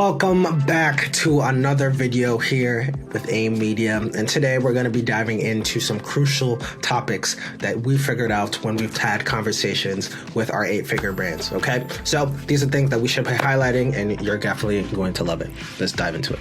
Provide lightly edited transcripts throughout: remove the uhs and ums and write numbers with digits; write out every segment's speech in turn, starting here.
Welcome back to another video here with AIM Media, and today we're going to be diving into some crucial topics that we figured out when we've had conversations with our 8-figure brands. Okay, so these are things that we should be highlighting and you're definitely going to love it. Let's dive into it.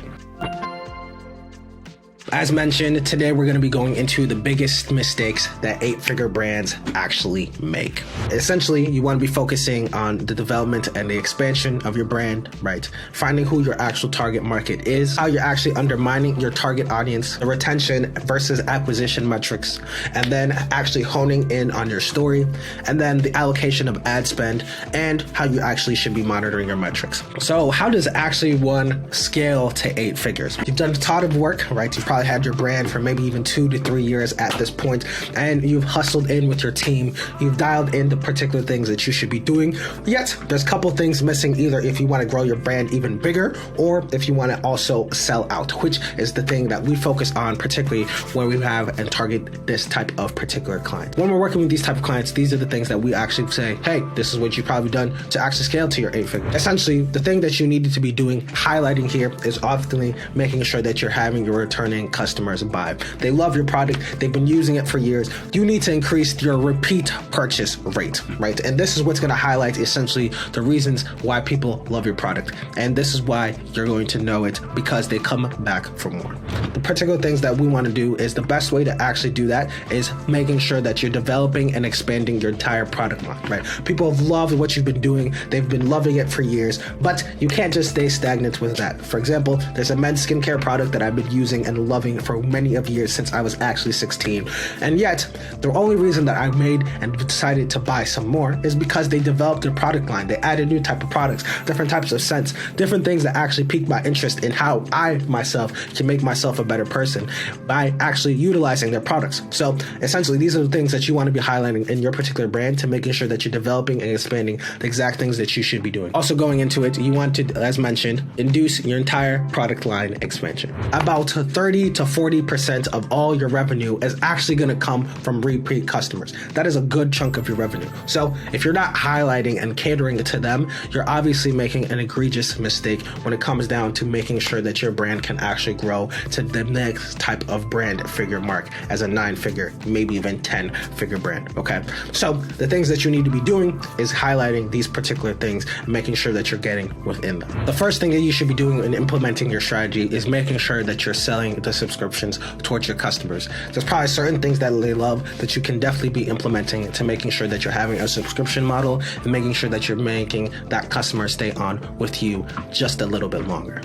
As mentioned, today we're going to be going into the biggest mistakes that 8-figure brands actually make. Essentially, you want to be focusing on the development and the expansion of your brand, right? Finding who your actual target market is, how you're actually undermining your target audience, the retention versus acquisition metrics, and then actually honing in on your story, and then the allocation of ad spend, and how you actually should be monitoring your metrics. So how does actually one scale to 8 figures? You've done a ton of work, right? You've probably had your brand for maybe even 2 to 3 years at this point, and you've hustled in with your team. You've dialed in the particular things that you should be doing. Yet there's a couple things missing, either if you want to grow your brand even bigger, or if you want to also sell out, which is the thing that we focus on, particularly when we have and target this type of particular client. When we're working with these type of clients, these are the things that we actually say, hey, this is what you've probably done to actually scale to your 8-figure. Essentially, the thing that you needed to be doing, highlighting here, is often making sure that you're having your returning customers buy. They love your product. They've been using it for years. You need to increase your repeat purchase rate, right? And this is what's going to highlight essentially the reasons why people love your product. And this is why you're going to know it, because they come back for more. The particular things that we want to do is the best way to actually do that is making sure that you're developing and expanding your entire product line, right? People have loved what you've been doing. They've been loving it for years, but you can't just stay stagnant with that. For example, there's a men's skincare product that I've been using and loving for many of years since I was actually 16. And yet, the only reason that I made and decided to buy some more is because they developed their product line. They added new type of products, different types of scents, different things that actually piqued my interest in how I myself can make myself a better person by actually utilizing their products. So essentially, these are the things that you want to be highlighting in your particular brand to making sure that you're developing and expanding the exact things that you should be doing. Also going into it, you want to, as mentioned, induce your entire product line expansion. About 30 to 40% of all your revenue is actually going to come from repeat customers. That is a good chunk of your revenue. So if you're not highlighting and catering to them, you're obviously making an egregious mistake when it comes down to making sure that your brand can actually grow to the next type of brand figure mark as a 9-figure, maybe even 10-figure brand. Okay. So the things that you need to be doing is highlighting these particular things and making sure that you're getting within them. The first thing that you should be doing in implementing your strategy is making sure that you're selling the subscriptions towards your customers. There's probably certain things that they love that you can definitely be implementing to making sure that you're having a subscription model and making sure that you're making that customer stay on with you just a little bit longer.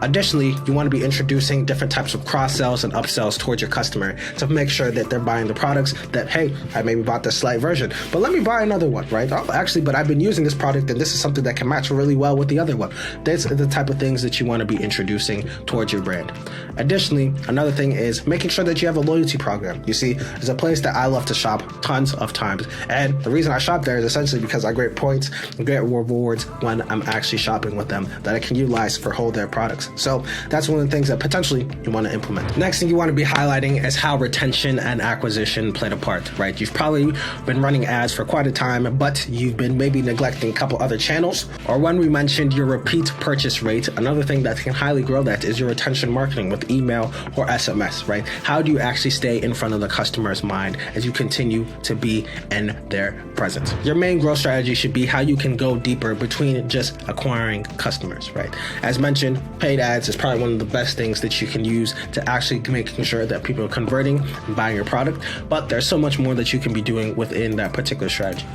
Additionally, you want to be introducing different types of cross-sells and upsells towards your customer to make sure that they're buying the products that, hey, I maybe bought this slight version, but let me buy another one, right? Oh, actually, but I've been using this product and this is something that can match really well with the other one. These are the type of things that you want to be introducing towards your brand. Additionally, another thing is making sure that you have a loyalty program. You see, there's a place that I love to shop tons of times. And the reason I shop there is essentially because I get points and get rewards when I'm actually shopping with them that I can utilize for hold their products. So that's one of the things that potentially you want to implement. Next thing you want to be highlighting is how retention and acquisition played a part, right? You've probably been running ads for quite a time, but you've been maybe neglecting a couple other channels. Or when we mentioned your repeat purchase rate, another thing that can highly grow that is your retention marketing with email or SMS, right? How do you actually stay in front of the customer's mind as you continue to be in their presence? Your main growth strategy should be how you can go deeper between just acquiring customers, right? As mentioned, paid ads is probably one of the best things that you can use to actually making sure that people are converting and buying your product, but there's so much more that you can be doing within that particular strategy.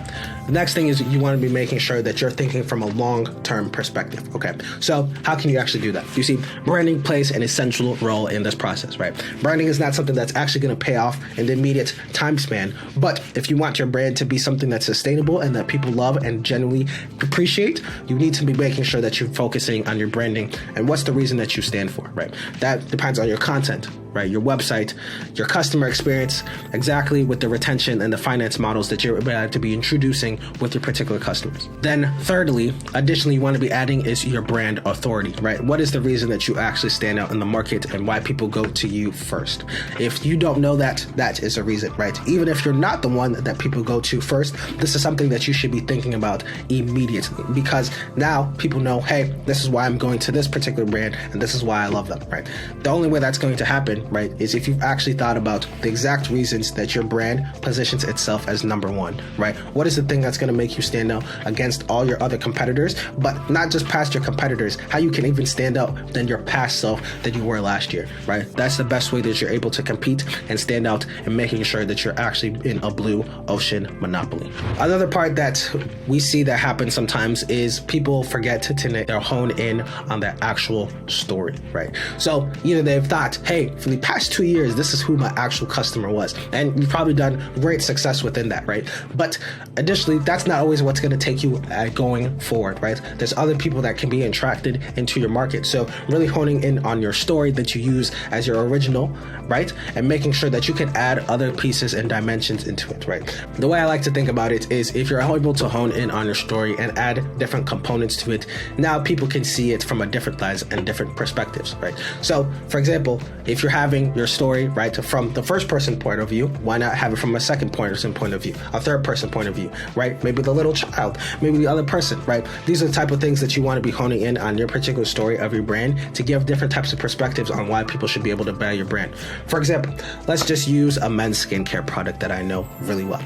The next thing is you want to be making sure that you're thinking from a long-term perspective. Okay, so how can you actually do that? You see, branding plays an essential role in this process, right? Branding is not something that's actually going to pay off in the immediate time span, but if you want your brand to be something that's sustainable and that people love and genuinely appreciate, you need to be making sure that you're focusing on your branding and what's the reason that you stand for, right? That depends on your content. right? Your website, your customer experience, exactly with the retention and the finance models that you're about to be introducing with your particular customers. Then thirdly, additionally, you want to be adding is your brand authority, right? What is the reason that you actually stand out in the market and why people go to you first? If you don't know that, that is a reason, right? Even if you're not the one that people go to first, this is something that you should be thinking about immediately, because now people know, hey, this is why I'm going to this particular brand and this is why I love them, right? The only way that's going to happen, right, is if you've actually thought about the exact reasons that your brand positions itself as number one, right? What is the thing that's going to make you stand out against all your other competitors, but not just past your competitors, how you can even stand out than your past self that you were last year, right? That's the best way that you're able to compete and stand out and making sure that you're actually in a blue ocean monopoly. Another part that we see that happen sometimes is people forget to hone in on their actual story, right? So either they've thought, hey, for the past 2 years, this is who my actual customer was. And you've probably done great success within that, right? But additionally, that's not always what's going to take you going forward, right? There's other people that can be attracted into your market. So really honing in on your story that you use as your original, right? And making sure that you can add other pieces and dimensions into it, right? The way I like to think about it is if you're able to hone in on your story and add different components to it, now people can see it from a different lens and different perspectives, right? So for example, if you're having your story, right, from the first person point of view, why not have it from a second person point of view, a third person point of view, right? Maybe the little child, maybe the other person, right? These are the type of things that you want to be honing in on your particular story of your brand to give different types of perspectives on why people should be able to buy your brand. For example, let's just use a men's skincare product that I know really well.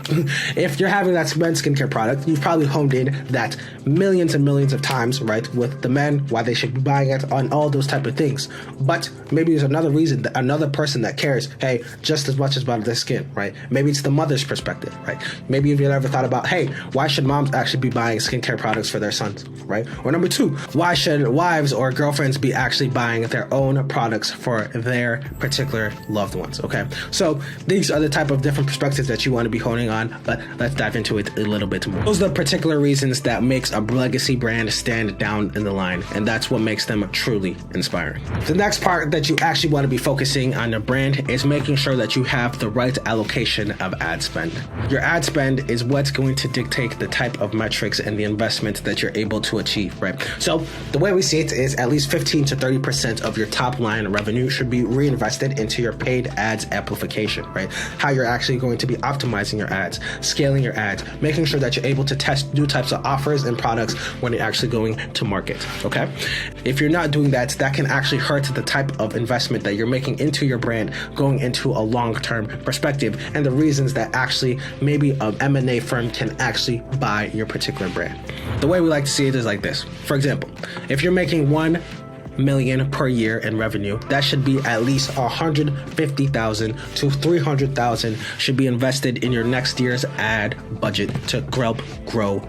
If you're having that men's skincare product, you've probably honed in that millions and millions of times, right, with the men, why they should be buying it, on all those type of things. But maybe there's another reason, that another person that cares, hey, just as much as about their skin, right? Maybe it's the mother's perspective, right? Maybe if you ever thought about, hey, why should moms actually be buying skincare products for their sons, right? Or number two, why should wives or girlfriends be actually buying their own products for their particular loved ones, okay? So these are the type of different perspectives that you want to be honing on, but let's dive into it a little bit more. Those are the particular reasons that makes a legacy brand stand down in the line, and that's what makes them truly inspiring. The next part that you actually want to be focusing on your brand is making sure that you have the right allocation of ad spend. Your ad spend is what's going to dictate the type of metrics and the investment that you're able to achieve, right? So the way we see it is at least 15 to 30% of your top line revenue should be reinvested into your paid ads amplification, right? How you're actually going to be optimizing your ads, scaling your ads, making sure that you're able to test new types of offers and products when you're actually going to market, okay? If you're not doing that, that can actually hurt the type of investment that you're making into your brand going into a long-term perspective and the reasons that actually maybe an M&A firm can actually buy your particular brand. The way we like to see it is like this. For example, if you're making $1 million per year in revenue, that should be at least $150,000 to $300,000 should be invested in your next year's ad budget to grow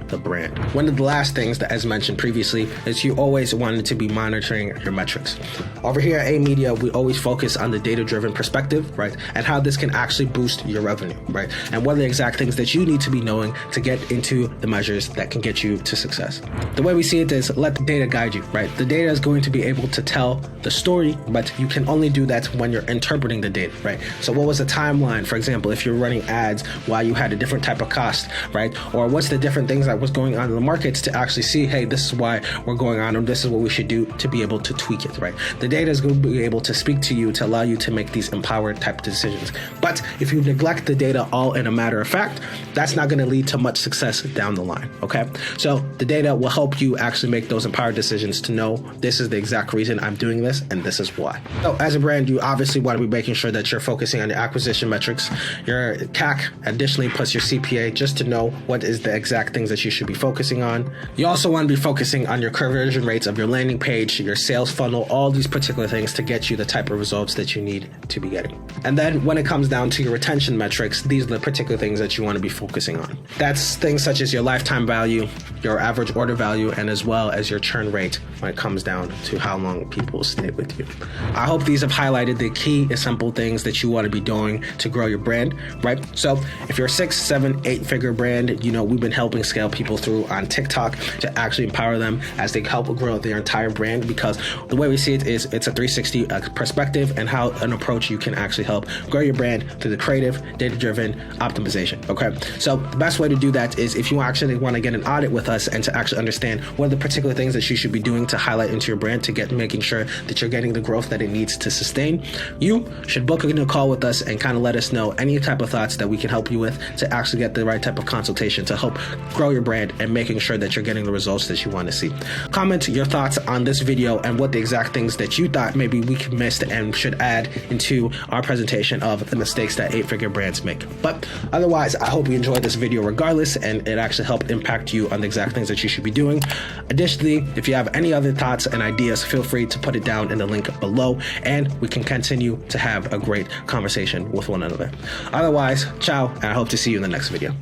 the brand. One of the last things that, as mentioned previously, is you always wanted to be monitoring your metrics. Over here at A Media, we always focus on the data-driven perspective, right? And how this can actually boost your revenue, right? And what are the exact things that you need to be knowing to get into the measures that can get you to success. The way we see it is let the data guide you, right? The data is going to be able to tell the story, but you can only do that when you're interpreting the data, right? So what was the timeline, for example, if you're running ads while you had a different type of cost, right? Or what's the different things that was going on in the markets to actually see, hey, this is why we're going on and this is what we should do to be able to tweak it, right? The data is going to be able to speak to you to allow you to make these empowered type of decisions. But if you neglect the data all in a matter of fact, that's not going to lead to much success down the line, okay? So the data will help you actually make those empowered decisions to know this is the exact reason I'm doing this and this is why. So as a brand, you obviously want to be making sure that you're focusing on your acquisition metrics, your CAC, additionally plus your CPA, just to know what is the exact things that you should be focusing on. You also want to be focusing on your conversion rates of your landing page, your sales funnel, all these particular things to get you the type of results that you need to be getting. And then when it comes down to your retention metrics, these are the particular things that you want to be focusing on. That's things such as your lifetime value, your average order value, and as well as your churn rate when it comes down to how long people will stay with you. I hope these have highlighted the key and simple things that you want to be doing to grow your brand, right? So if you're a 6, 7, 8-figure brand, you know, we've been helping scale people through on TikTok to actually empower them as they help grow their entire brand, because the way we see it is it's a 360 perspective and how an approach you can actually help grow your brand through the creative, data-driven optimization, okay? So the best way to do that is if you actually want to get an audit with us and to actually understand what are the particular things that you should be doing to highlight into your brand to get making sure that you're getting the growth that it needs to sustain, you should book a call with us and kind of let us know any type of thoughts that we can help you with to actually get the right type of consultation to help grow your brand and making sure that you're getting the results that you want to see. Comment your thoughts on this video and what the exact things that you thought maybe we missed and should add into our presentation of the mistakes that 8-figure brands make. But otherwise, I hope you enjoyed this video regardless, and it actually helped impact you on the exact things that you should be doing. Additionally, if you have any other thoughts and ideas, feel free to put it down in the link below, and we can continue to have a great conversation with one another. Otherwise, ciao, and I hope to see you in the next video.